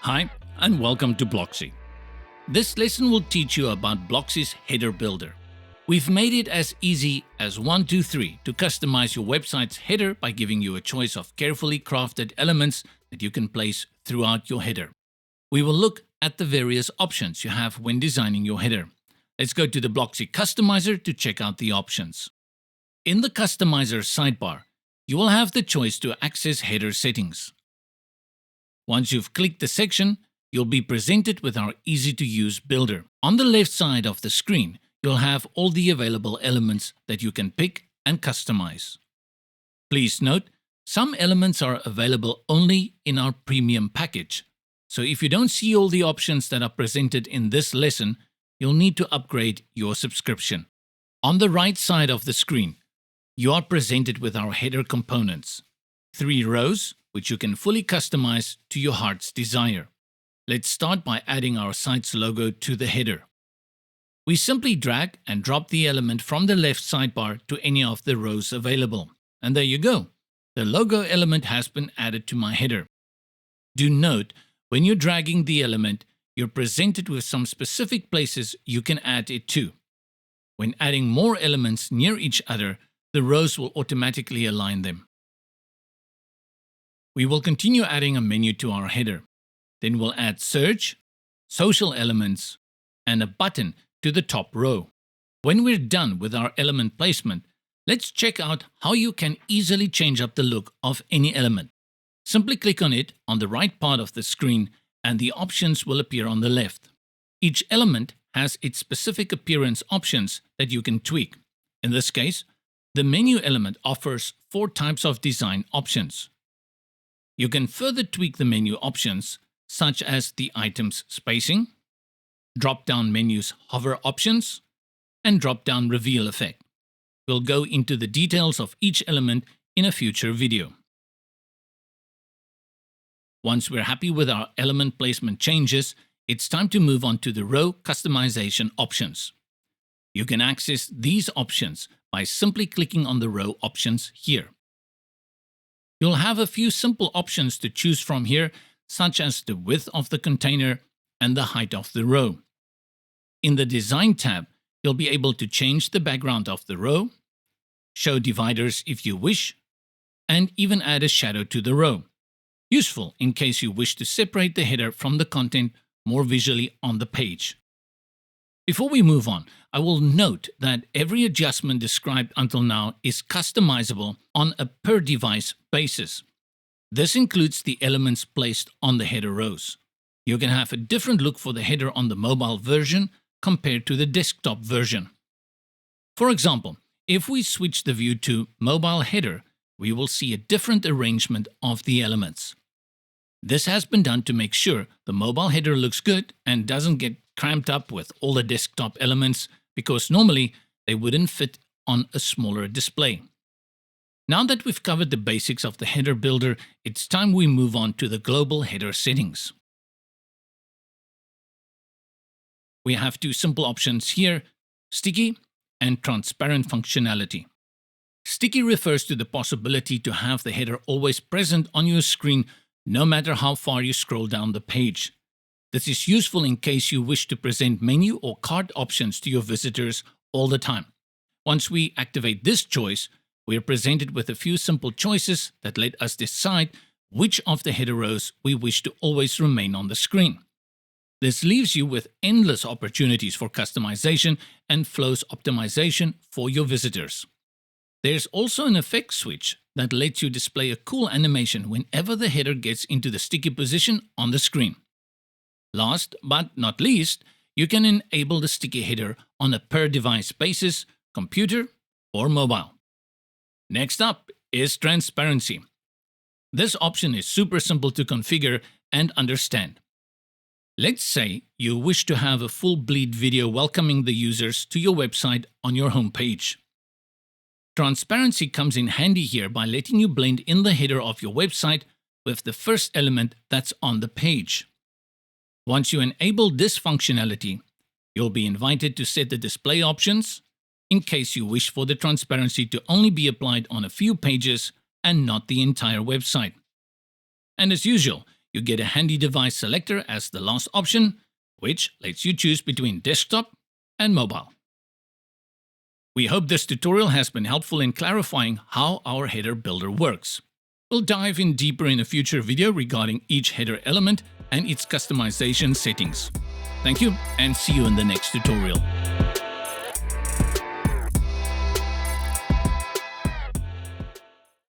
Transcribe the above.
Hi, and welcome to Blocksy. This lesson will teach you about Blocksy's header builder. We've made it as easy as 1, 2, 3 to customize your website's header by giving you a choice of carefully crafted elements that you can place throughout your header. We will look at the various options you have when designing your header. Let's go to the Blocksy Customizer to check out the options. In the Customizer sidebar, you will have the choice to access header settings. Once you've clicked the section, you'll be presented with our easy-to-use builder. On the left side of the screen, you'll have all the available elements that you can pick and customize. Please note, some elements are available only in our premium package. So if you don't see all the options that are presented in this lesson, you'll need to upgrade your subscription. On the right side of the screen, you are presented with our header components. 3 rows, which you can fully customize to your heart's desire. Let's start by adding our site's logo to the header. We simply drag and drop the element from the left sidebar to any of the rows available. And there you go. The logo element has been added to my header. Do note, when you're dragging the element, you're presented with some specific places you can add it to. When adding more elements near each other, the rows will automatically align them. We will continue adding a menu to our header. Then we'll add search, social elements, and a button to the top row. When we're done with our element placement, let's check out how you can easily change up the look of any element. Simply click on it on the right part of the screen and the options will appear on the left. Each element has its specific appearance options that you can tweak. In this case, the menu element offers 4 types of design options. You can further tweak the menu options, such as the item's spacing, drop-down menu's hover options, and drop-down reveal effect. We'll go into the details of each element in a future video. Once we're happy with our element placement changes, it's time to move on to the row customization options. You can access these options by simply clicking on the row options here. You'll have a few simple options to choose from here, such as the width of the container and the height of the row. In the Design tab, you'll be able to change the background of the row, show dividers if you wish, and even add a shadow to the row. Useful in case you wish to separate the header from the content more visually on the page. Before we move on, I will note that every adjustment described until now is customizable on a per-device basis. This includes the elements placed on the header rows. You can have a different look for the header on the mobile version compared to the desktop version. For example, if we switch the view to Mobile Header, we will see a different arrangement of the elements. This has been done to make sure the mobile header looks good and doesn't get cramped up with all the desktop elements, because normally they wouldn't fit on a smaller display. Now that we've covered the basics of the header builder, it's time we move on to the global header settings. We have 2 simple options here, sticky and transparent functionality. Sticky refers to the possibility to have the header always present on your screen no matter how far you scroll down the page. This is useful in case you wish to present menu or cart options to your visitors all the time. Once we activate this choice, we are presented with a few simple choices that let us decide which of the header rows we wish to always remain on the screen. This leaves you with endless opportunities for customization and flows optimization for your visitors. There's also an effect switch that lets you display a cool animation whenever the header gets into the sticky position on the screen. Last but not least, you can enable the sticky header on a per-device basis, computer or mobile. Next up is transparency. This option is super simple to configure and understand. Let's say you wish to have a full bleed video welcoming the users to your website on your homepage. Transparency comes in handy here by letting you blend in the header of your website with the first element that's on the page. Once you enable this functionality, you'll be invited to set the display options in case you wish for the transparency to only be applied on a few pages and not the entire website. And as usual, you get a handy device selector as the last option, which lets you choose between desktop and mobile. We hope this tutorial has been helpful in clarifying how our header builder works. We'll dive in deeper in a future video regarding each header element and its customization settings. Thank you, and see you in the next tutorial.